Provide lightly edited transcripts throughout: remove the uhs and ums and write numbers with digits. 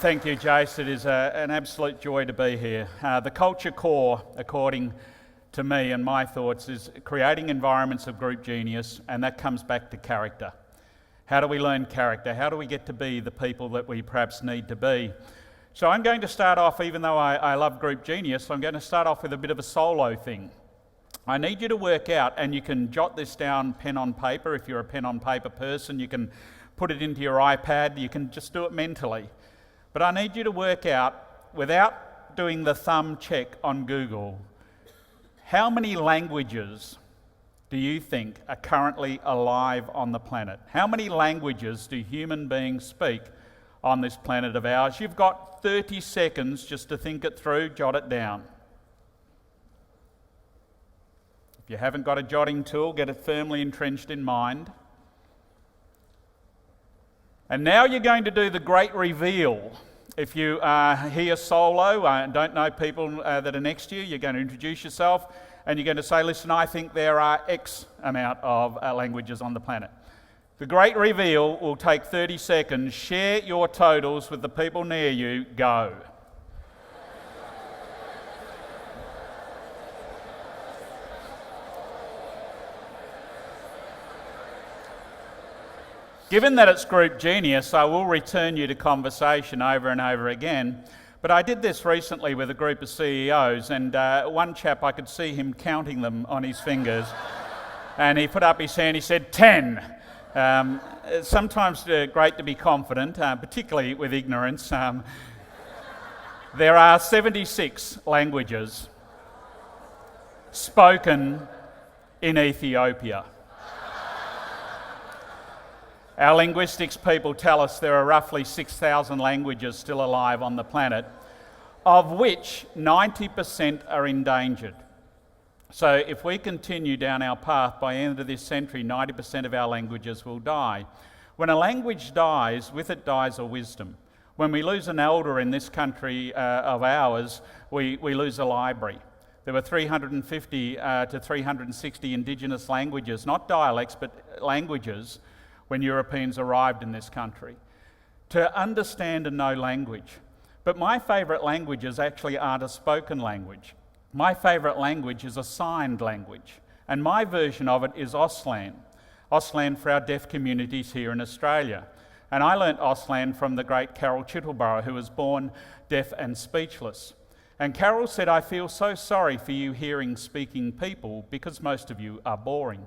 Thank you, Jace. It is an absolute joy to be here. The culture core, according to me and my thoughts, is creating environments of group genius, and that comes back to character. How do we learn character? How do we get to be the people that we perhaps need to be? So I'm going to start off, even though I love group genius, I'm going to start off with a bit of a solo thing. I need you to work out, and you can jot this down pen on paper. If you're a pen on paper person, you can put it into your iPad, you can just do it mentally. But I need you to work out, without doing the thumb check on Google, how many languages do you think are currently alive on the planet? How many languages do human beings speak on this planet of ours? You've got 30 seconds just to think it through, jot it down. If you haven't got a jotting tool, get it firmly entrenched in mind. And now you're going to do the great reveal. If you are here solo, don't know people that are next to you, you're going to introduce yourself and you're going to say, listen, I think there are X amount of languages on the planet. The great reveal will take 30 seconds. Share your totals with the people near you. Go. Given that it's group genius, I will return you to conversation over and over again. But I did this recently with a group of CEOs, and one chap, I could see him counting them on his fingers. And he put up his hand, he said, 10. It's sometimes great to be confident, particularly with ignorance. There are 76 languages spoken in Ethiopia. Our linguistics people tell us there are roughly 6,000 languages still alive on the planet, of which 90% are endangered. So if we continue down our path, by the end of this century, 90% of our languages will die. When a language dies, with it dies a wisdom. When we lose an elder in this country of ours, we lose a library. There were 350 to 360 Indigenous languages, not dialects, but languages, when Europeans arrived in this country, to understand and know language. But my favourite languages actually aren't a spoken language. My favourite language is a signed language, and my version of it is Auslan. Auslan for our deaf communities here in Australia. And I learnt Auslan from the great Carol Chittleborough, who was born deaf and speechless. And Carol said, I feel so sorry for you hearing speaking people because most of you are boring.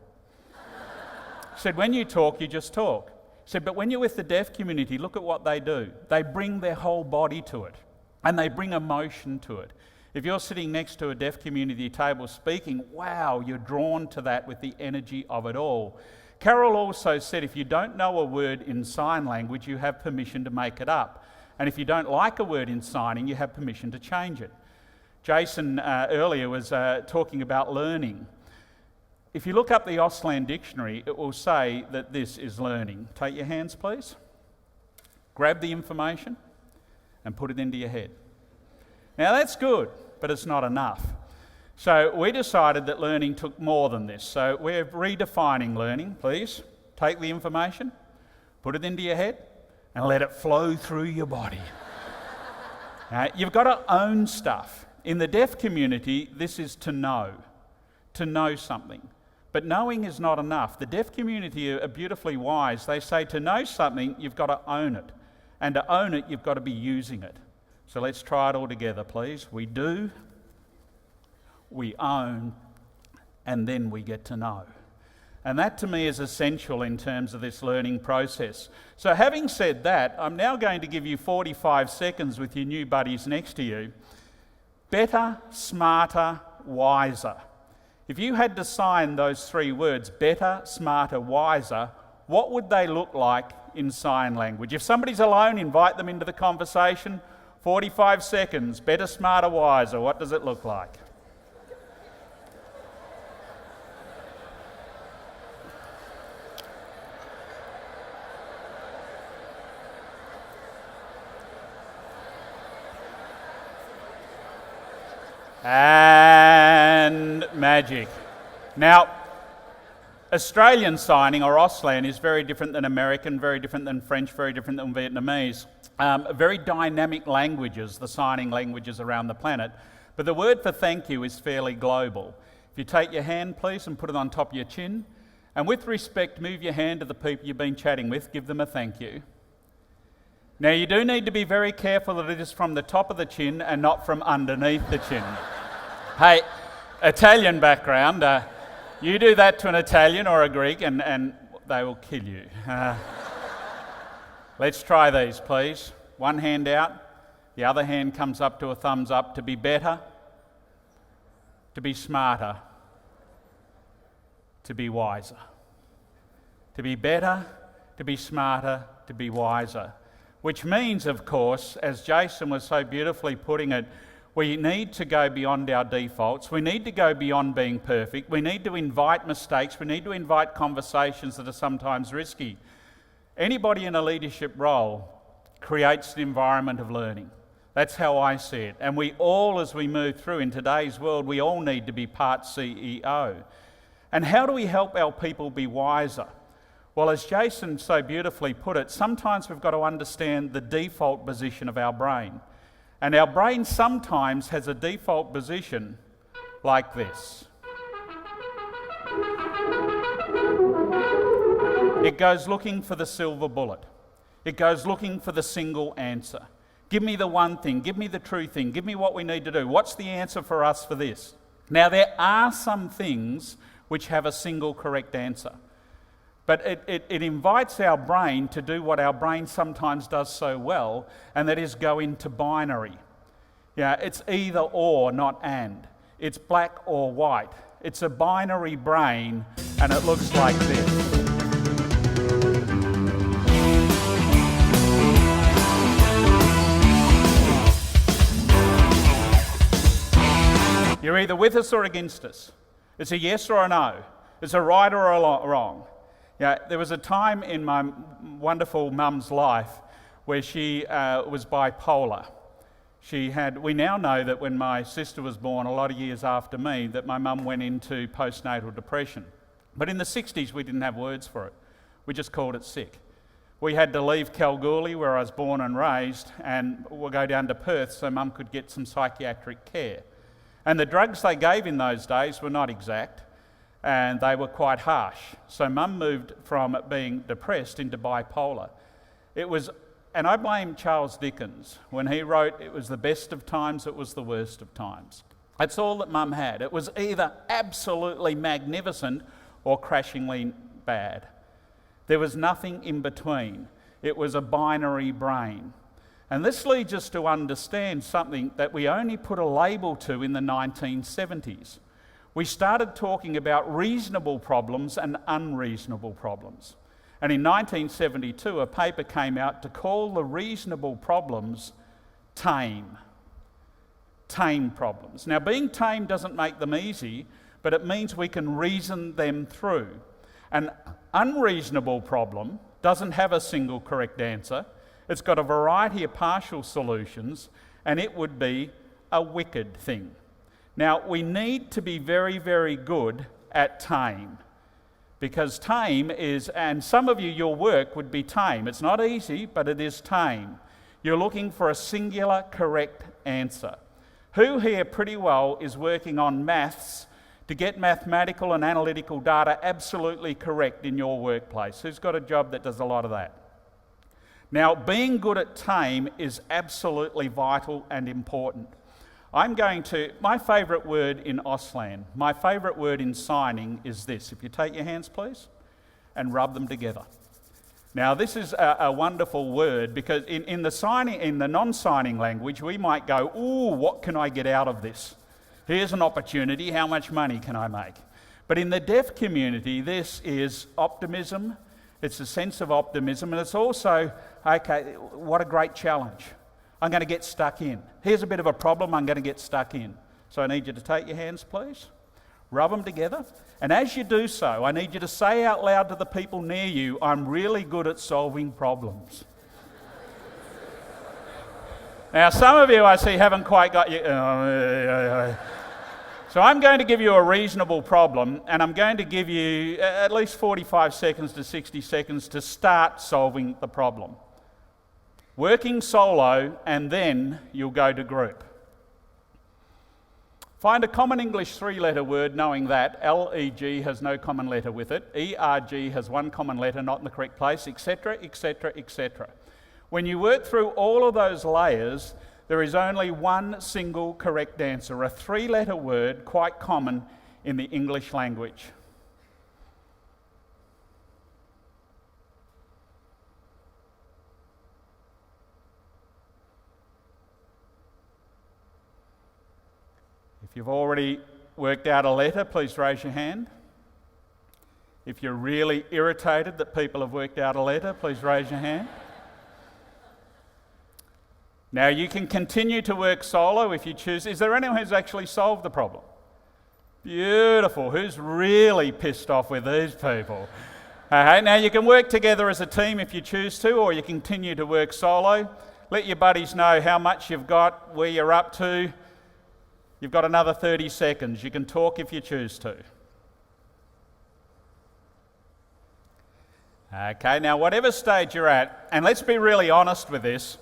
Said, when you talk, you just talk. Said, but when you're with the deaf community, look at what they do. They bring their whole body to it, and they bring emotion to it. If you're sitting next to a deaf community table speaking, wow, you're drawn to that with the energy of it all. Carol also said, if you don't know a word in sign language, you have permission to make it up. And if you don't like a word in signing, you have permission to change it. Jason earlier was talking about learning. If you look up the Auslan dictionary, it will say that this is learning. Take your hands, please. Grab the information and put it into your head. Now that's good, but it's not enough. So we decided that learning took more than this. So we're redefining learning, please. Take the information, put it into your head, and let it flow through your body. Now, you've got to own stuff. In the deaf community, this is to know something. But knowing is not enough. The deaf community are beautifully wise. They say to know something, you've got to own it. And to own it, you've got to be using it. So let's try it all together, please. We do, we own, and then we get to know. And that to me is essential in terms of this learning process. So having said that, I'm now going to give you 45 seconds with your new buddies next to you. Better, smarter, wiser. If you had to sign those three words, better, smarter, wiser, what would they look like in sign language? If somebody's alone, invite them into the conversation. 45 seconds, better, smarter, wiser, what does it look like? And magic. Now, Australian signing, or Auslan, is very different than American, very different than French, very different than Vietnamese. Very dynamic languages, the signing languages around the planet. But the word for thank you is fairly global. If you take your hand, please, and put it on top of your chin, and with respect, move your hand to the people you've been chatting with, give them a thank you. Now, you do need to be very careful that it is from the top of the chin and not from underneath the chin. Hey, Italian background, you do that to an Italian or a Greek and they will kill you. Let's try these, please. One hand out, the other hand comes up to a thumbs up. To be better, to be smarter, to be wiser. To be better, to be smarter, to be wiser. Which means, of course, as Jason was so beautifully putting it, we need to go beyond our defaults. We need to go beyond being perfect. We need to invite mistakes. We need to invite conversations that are sometimes risky. Anybody in a leadership role creates an environment of learning. That's how I see it. And we all, as we move through in today's world, we all need to be part CEO. And how do we help our people be wiser? Well, as Jason so beautifully put it, sometimes we've got to understand the default position of our brain. And our brain sometimes has a default position like this. It goes looking for the silver bullet. It goes looking for the single answer. Give me the one thing, give me the true thing, give me what we need to do. What's the answer for us for this? Now, there are some things which have a single correct answer. But it invites our brain to do what our brain sometimes does so well, and that is go into binary. Yeah, it's either or, not and. It's black or white. It's a binary brain, and it looks like this. You're either with us or against us. It's a yes or a no. It's a right or a wrong. Yeah, there was a time in my wonderful mum's life where she was bipolar. We now know that when my sister was born, a lot of years after me, that my mum went into postnatal depression. But in the 60s, we didn't have words for it. We just called it sick. We had to leave Kalgoorlie, where I was born and raised, and we'll go down to Perth so mum could get some psychiatric care. And the drugs they gave in those days were not exact, and they were quite harsh. So mum moved from being depressed into bipolar. And I blame Charles Dickens when he wrote, "It was the best of times, it was the worst of times." That's all that mum had. It was either absolutely magnificent or crashingly bad. There was nothing in between. It was a binary brain. And this leads us to understand something that we only put a label to in the 1970s. We started talking about reasonable problems and unreasonable problems. And in 1972, a paper came out to call the reasonable problems tame. Tame problems. Now, being tame doesn't make them easy, but it means we can reason them through. An unreasonable problem doesn't have a single correct answer. It's got a variety of partial solutions, and it would be a wicked thing. Now, we need to be very, very good at tame, because tame is, and some of you, your work would be tame. It's not easy, but it is tame. You're looking for a singular correct answer. Who here pretty well is working on maths to get mathematical and analytical data absolutely correct in your workplace? Who's got a job that does a lot of that? Now, being good at tame is absolutely vital and important. My favourite word in Auslan, my favourite word in signing is this. If you take your hands, please, and rub them together. Now, this is a wonderful word, because in the non-signing language, we might go, "Ooh, what can I get out of this? Here's an opportunity, how much money can I make?" But in the deaf community, this is optimism. It's a sense of optimism, and it's also, okay, what a great challenge. I'm going to get stuck in. Here's a bit of a problem, I'm going to get stuck in. So I need you to take your hands, please. Rub them together. And as you do so, I need you to say out loud to the people near you, "I'm really good at solving problems." Now, some of you I see haven't quite got you. So I'm going to give you a reasonable problem, and I'm going to give you at least 45 seconds to 60 seconds to start solving the problem. Working solo, and then you'll go to group. Find a common English three-letter word, knowing that L-E-G has no common letter with it, E-R-G has one common letter, not in the correct place, etc., etc., etc. When you work through all of those layers, there is only one single correct answer, a three-letter word quite common in the English language. If you've already worked out a letter, please raise your hand. If you're really irritated that people have worked out a letter, please raise your hand. Now, you can continue to work solo if you choose. Is there anyone who's actually solved the problem? Beautiful. Who's really pissed off with these people? Okay, now you can work together as a team if you choose to, or you continue to work solo. Let your buddies know how much you've got, where you're up to. You've got another 30 seconds. You can talk if you choose to. Okay, now whatever stage you're at, and let's be really honest with this,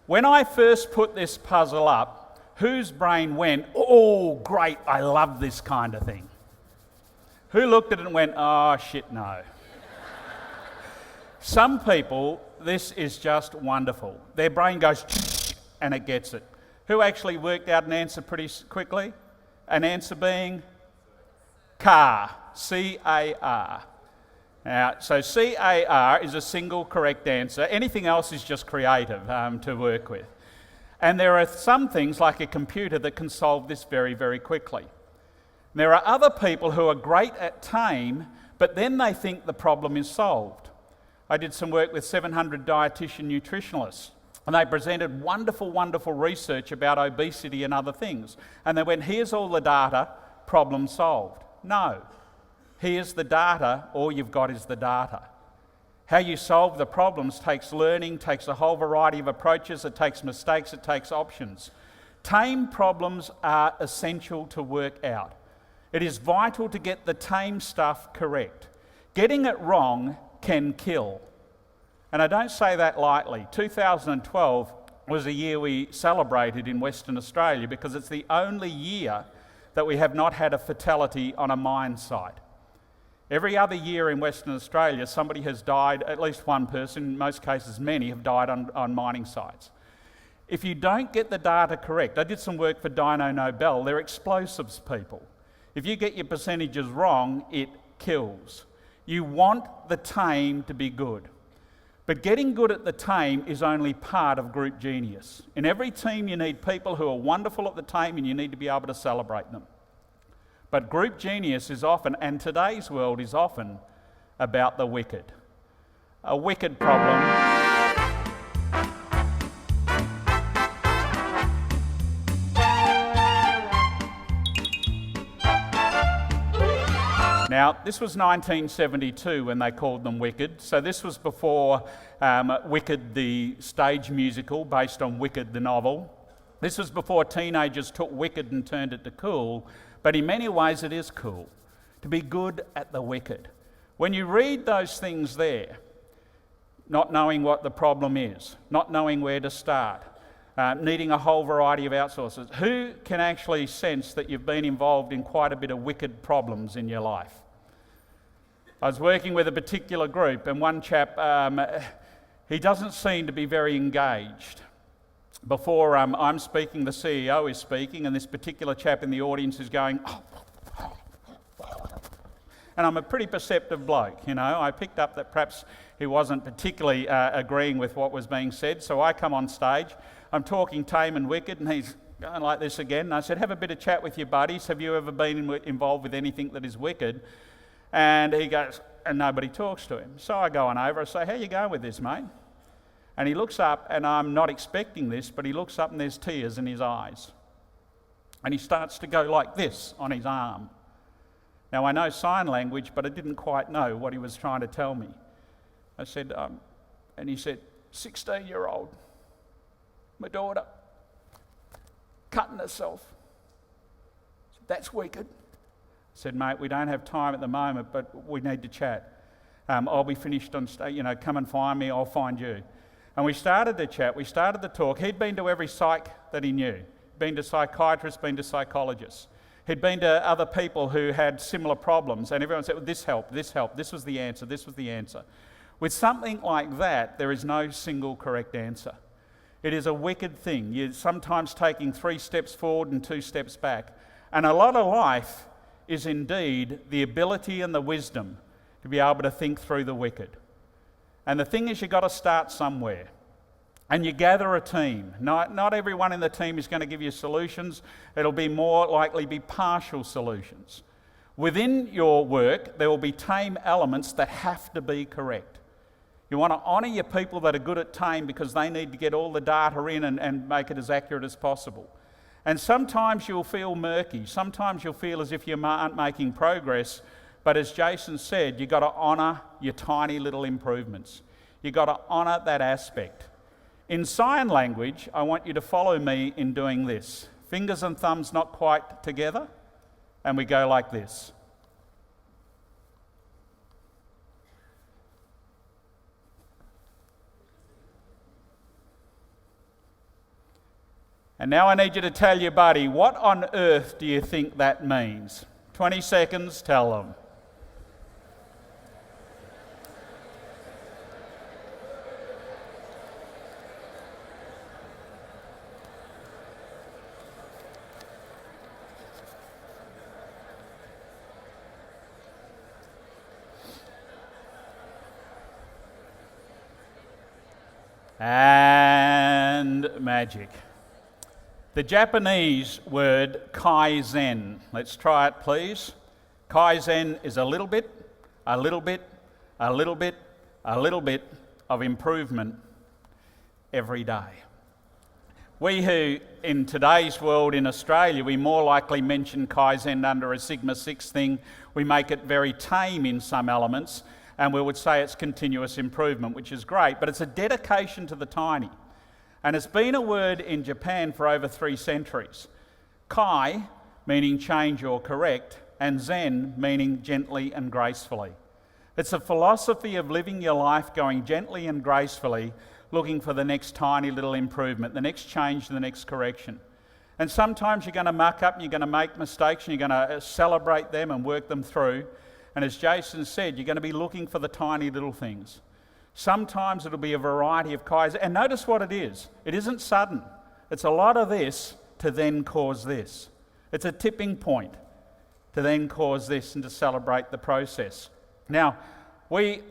when I first put this puzzle up, whose brain went, oh, great, I love this kind of thing? Who looked at it and went, oh, shit, no? Some people, this is just wonderful. Their brain goes, and it gets it. Who actually worked out an answer pretty quickly? An answer being car, C-A-R. Now, so C-A-R is a single correct answer. Anything else is just creative to work with. And there are some things like a computer that can solve this very, very quickly. There are other people who are great at Tame, but then they think the problem is solved. I did some work with 700 dietitian nutritionalists, and they presented wonderful, wonderful research about obesity and other things. And they went, here's all the data, problem solved. No. Here's the data, all you've got is the data. How you solve the problems takes learning, takes a whole variety of approaches, it takes mistakes, it takes options. Tame problems are essential to work out. It is vital to get the tame stuff correct. Getting it wrong can kill. And I don't say that lightly. 2012 was a year we celebrated in Western Australia because it's the only year that we have not had a fatality on a mine site. Every other year in Western Australia, somebody has died, at least one person, in most cases many, have died on mining sites. If you don't get the data correct, I did some work for Dyno Nobel, they're explosives people. If you get your percentages wrong, it kills. You want the tame to be good. But getting good at the tame is only part of group genius. In every team you need people who are wonderful at the tame and you need to be able to celebrate them. But group genius is often, and today's world is often, about the wicked. A wicked problem. Now, this was 1972 when they called them Wicked, so this was before Wicked the stage musical based on Wicked the novel. This was before teenagers took Wicked and turned it to cool. But in many ways it is cool to be good at the wicked. When you read those things there, not knowing what the problem is, not knowing where to start, needing a whole variety of outsources, who can actually sense that you've been involved in quite a bit of wicked problems in your life? I was working with a particular group and one chap, he doesn't seem to be very engaged. Before I'm speaking, the CEO is speaking, and this particular chap in the audience is going, oh. And I'm a pretty perceptive bloke, you know. I picked up that perhaps he wasn't particularly agreeing with what was being said, so I come on stage. I'm talking Tame and Wicked, and he's going like this again. And I said, have a bit of chat with your buddies. Have you ever been involved with anything that is wicked? And he goes, and nobody talks to him. So I go on over and say, how you going with this, mate? And he looks up, and I'm not expecting this, but he looks up and there's tears in his eyes. And he starts to go like this on his arm. Now, I know sign language, but I didn't quite know what he was trying to tell me. I said, and he said, 16-year-old, my daughter, cutting herself. That's wicked. I said, mate, we don't have time at the moment, but we need to chat. I'll be finished on stage, come and find me, I'll find you. And we started to chat, we started to talk. He'd been to every psych that he knew. Been to psychiatrists, been to psychologists. He'd been to other people who had similar problems, and everyone said, well, this helped, this was the answer, this was the answer. With something like that, there is no single correct answer. It is a wicked thing. You're sometimes taking 3 steps forward and 2 steps back. And a lot of life is indeed the ability and the wisdom to be able to think through the wicked. And the thing is, you've got to start somewhere. And you gather a team. Not everyone in the team is going to give you solutions. It'll be more likely be partial solutions. Within your work, there will be tame elements that have to be correct. You want to honour your people that are good at tame because they need to get all the data in and make it as accurate as possible. And sometimes you'll feel murky. Sometimes you'll feel as if you aren't making progress. But as Jason said, you've got to honour your tiny little improvements. You've got to honour that aspect. In sign language, I want you to follow me in doing this. Fingers and thumbs not quite together, and we go like this. And now I need you to tell your buddy, what on earth do you think that means? 20 seconds, tell them. And magic. The Japanese word kaizen. Let's try it, please. Kaizen is a little bit, a little bit, a little bit, a little bit of improvement every day. We who, in today's world in Australia, we more likely mention kaizen under a Sigma 6 thing. We make it very tame in some elements, and we would say it's continuous improvement, which is great, but it's a dedication to the tiny. And it's been a word in Japan for over 3 centuries. Kai, meaning change or correct, and zen, meaning gently and gracefully. It's a philosophy of living your life going gently and gracefully, looking for the next tiny little improvement, the next change, the next correction. And sometimes you're going to muck up and you're going to make mistakes and you're going to celebrate them and work them through. And as Jason said, you're going to be looking for the tiny little things. Sometimes it'll be a variety of kais. And notice what it is. It isn't sudden. It's a lot of this to then cause this. It's a tipping point to then cause this and to celebrate the process. Now, we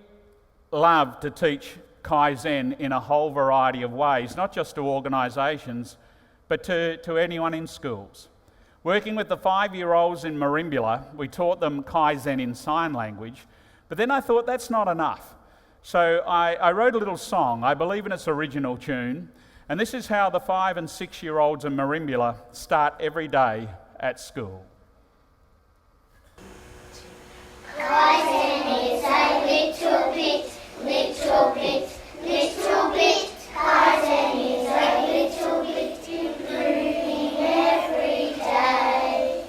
love to teach Kaizen in a whole variety of ways, not just to organisations, but to anyone in schools. Working with the 5-year-olds in Merimbula, we taught them Kaizen in sign language, but then I thought that's not enough. So I wrote a little song, I believe in its original tune, and this is how the 5 and 6-year-olds in Merimbula start every day at school. Kaizen is a little bit, little bit, little bit. Kaizen is a little bit, improving every day.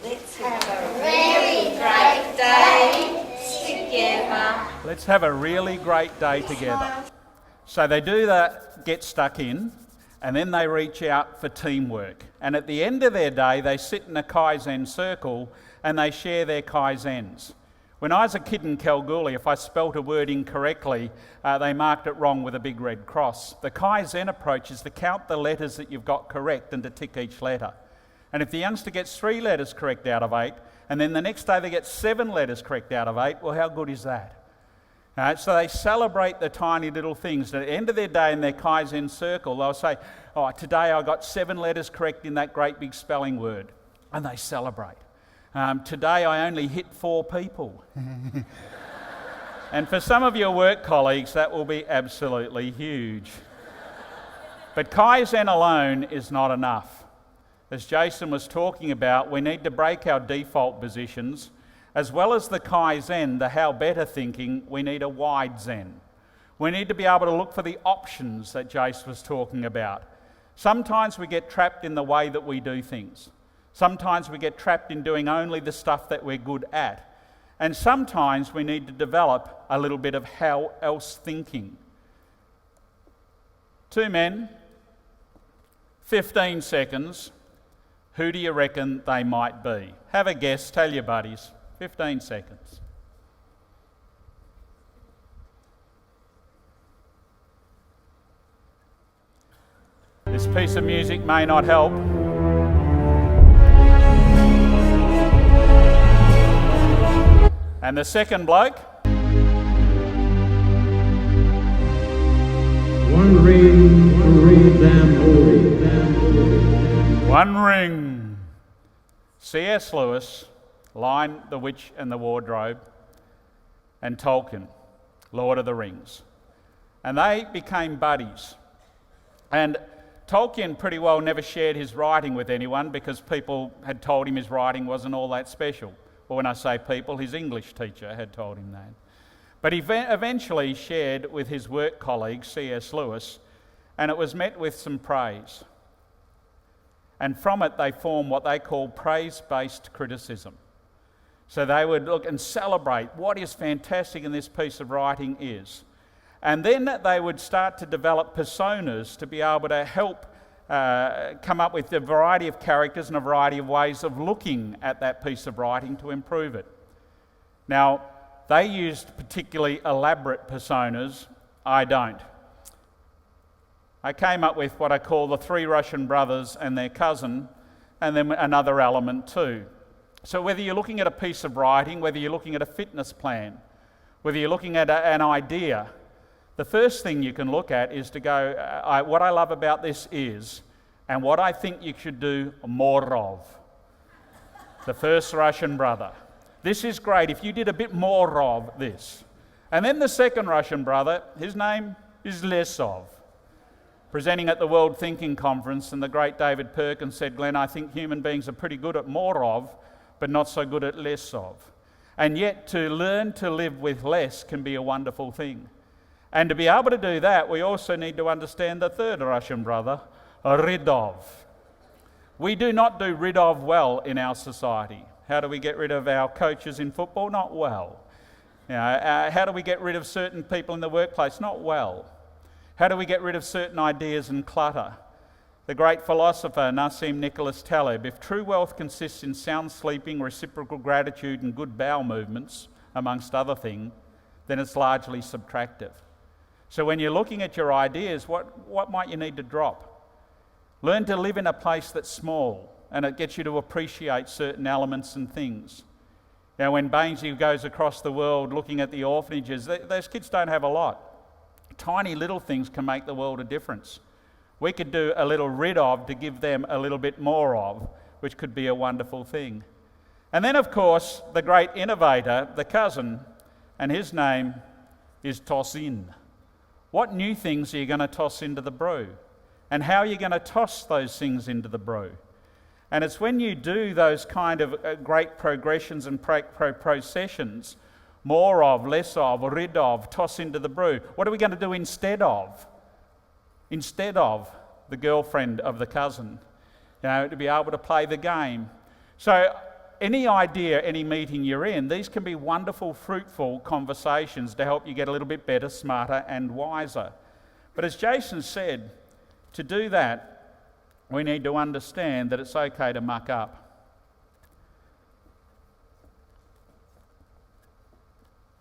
Let's have a really great day together. Let's have a really great day together. So they do that, get stuck in, and then they reach out for teamwork. And at the end of their day, they sit in a Kaizen circle and they share their Kaizens. When I was a kid in Kalgoorlie, if I spelt a word incorrectly, they marked it wrong with a big red cross. The Kaizen approach is to count the letters that you've got correct and to tick each letter. And if the youngster gets 3 letters correct out of 8, and then the next day they get 7 letters correct out of 8, well, how good is that? So they celebrate the tiny little things. At the end of their day in their Kaizen circle, they'll say, oh, today I got 7 letters correct in that great big spelling word. And they celebrate. Today I only hit 4 people. And for some of your work colleagues, that will be absolutely huge. But Kaizen alone is not enough. As Jason was talking about, we need to break our default positions. As well as the Kaizen, the how better thinking, we need a wide Zen. We need to be able to look for the options that Jace was talking about. Sometimes we get trapped in the way that we do things. Sometimes we get trapped in doing only the stuff that we're good at. And sometimes we need to develop a little bit of how else thinking. 2 men, 15 seconds. Who do you reckon they might be? Have a guess, tell your buddies. 15 seconds. This piece of music may not help. And the second bloke? One ring to read them holy. One ring. C.S. Lewis, Lion, the Witch and the Wardrobe, and Tolkien, Lord of the Rings. And they became buddies. And Tolkien pretty well never shared his writing with anyone because people had told him his writing wasn't all that special. Or when I say people, his English teacher had told him that. But he eventually shared with his work colleague, C.S. Lewis, and it was met with some praise. And from it they formed what they call praise-based criticism. So they would look and celebrate what is fantastic in this piece of writing is. And then they would start to develop personas to be able to help come up with a variety of characters and a variety of ways of looking at that piece of writing to improve it. Now, they used particularly elaborate personas. I don't. I came up with what I call the 3 Russian brothers and their cousin, and then another element too. So whether you're looking at a piece of writing, whether you're looking at a fitness plan, whether you're looking at an idea, the first thing you can look at is to go, what I love about this is, and what I think you should do more of. The first Russian brother. This is great if you did a bit more of this. And then the second Russian brother, his name is less of. Presenting at the World Thinking Conference, and the great David Perkins said, Glenn, I think human beings are pretty good at more of, but not so good at less of. And yet to learn to live with less can be a wonderful thing. And to be able to do that, we also need to understand the third Russian brother, rid of. We do not do rid of well in our society. How do we get rid of our coaches in football? Not well. How do we get rid of certain people in the workplace? Not well. How do we get rid of certain ideas and clutter? The great philosopher Nassim Nicholas Taleb, if true wealth consists in sound sleeping, reciprocal gratitude and good bowel movements, amongst other things, then it's largely subtractive. So when you're looking at your ideas, what might you need to drop? Learn to live in a place that's small, and it gets you to appreciate certain elements and things. Now, when Bainsy goes across the world looking at the orphanages, those kids don't have a lot. Tiny little things can make the world a difference. We could do a little rid of to give them a little bit more of, which could be a wonderful thing. And then, of course, the great innovator, the cousin, and his name is toss in. What new things are you going to toss into the brew? And how are you going to toss those things into the brew? And it's when you do those kind of great progressions and processions, more of, less of, rid of, toss into the brew. What are we going to do instead of? Instead of the girlfriend of the cousin, to be able to play the game. So any idea, any meeting you're in, these can be wonderful, fruitful conversations to help you get a little bit better, smarter and wiser. But as Jason said, to do that, we need to understand that it's okay to muck up.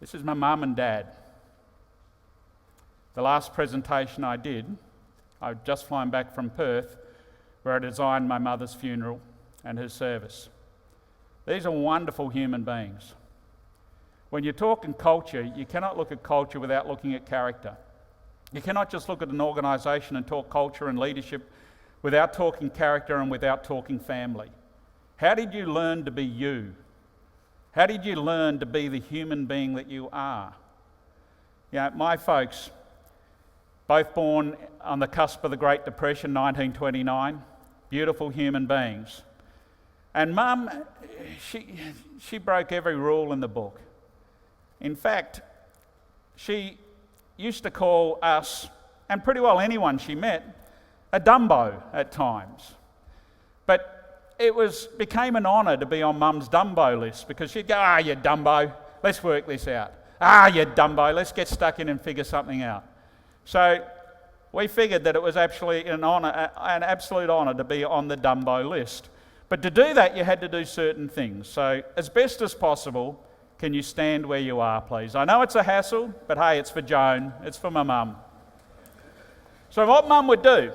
This is my mum and dad. The last presentation I did, I'd just flown back from Perth, where I designed my mother's funeral and her service. These are wonderful human beings. When you're talking culture, you cannot look at culture without looking at character. You cannot just look at an organisation and talk culture and leadership without talking character and without talking family. How did you learn to be you? How did you learn to be the human being that you are? My folks, both born on the cusp of the Great Depression, 1929, beautiful human beings. And Mum, she broke every rule in the book. In fact, she used to call us, and pretty well anyone she met, a Dumbo at times. But it became an honour to be on Mum's Dumbo list, because she'd go, you Dumbo, let's work this out. You Dumbo, let's get stuck in and figure something out. So we figured that it was actually an absolute honour to be on the Dumbo list. But to do that, you had to do certain things. So as best as possible, can you stand where you are, please? I know it's a hassle, but hey, it's for Joan, it's for my mum. So what Mum would do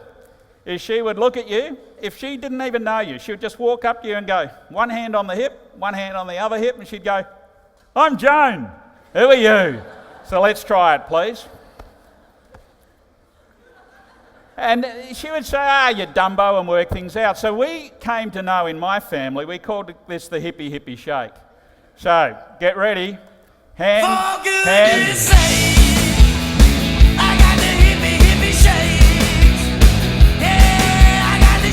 is she would look at you. If she didn't even know you, she would just walk up to you and go, one hand on the hip, one hand on the other hip, and she'd go, I'm Joan, who are you? So let's try it, please. And she would say, you Dumbo, and work things out. So we came to know in my family, we called this the hippie shake. So, get ready. Hand, I got the hippie shake. Yeah, I got the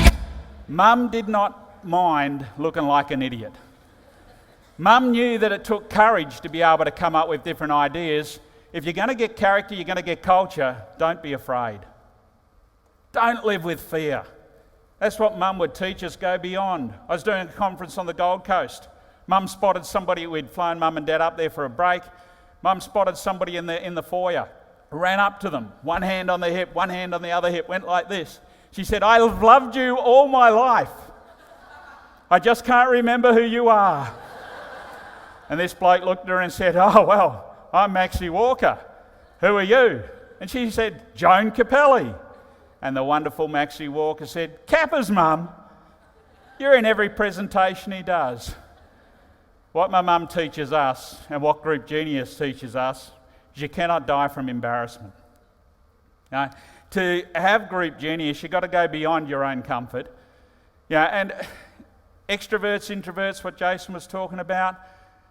shake. Mum did not mind looking like an idiot. Mum knew that it took courage to be able to come up with different ideas. If you're going to get character, you're going to get culture, don't be afraid. Don't live with fear. That's what Mum would teach us, go beyond. I was doing a conference on the Gold Coast. Mum spotted somebody, we'd flown Mum and Dad up there for a break. Mum spotted somebody in the foyer, ran up to them, one hand on the hip, one hand on the other hip, went like this. She said, I've loved you all my life. I just can't remember who you are. And this bloke looked at her and said, oh, well, I'm Maxie Walker. Who are you? And she said, Joan Capelli. And the wonderful Maxie Walker said, Kappa's mum, you're in every presentation he does. What my mum teaches us, and what Group Genius teaches us, is you cannot die from embarrassment. Now, to have Group Genius, you've got to go beyond your own comfort. And extroverts, introverts, what Jason was talking about,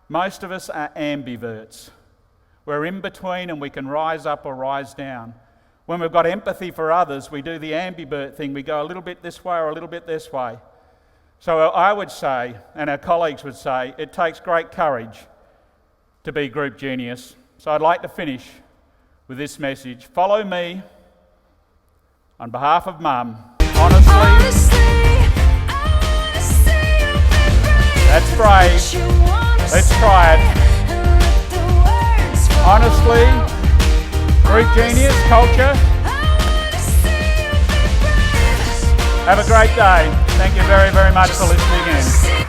most of us are ambiverts. We're in between and we can rise up or rise down. When we've got empathy for others, we do the ambivert thing. We go a little bit this way or a little bit this way. So I would say, and our colleagues would say, it takes great courage to be Group Genius. So I'd like to finish with this message. Follow me on behalf of Mum. Honestly, that's brave. Let's try it. Honestly, Group Genius, culture. Have a great day. Thank you very, very much for listening in.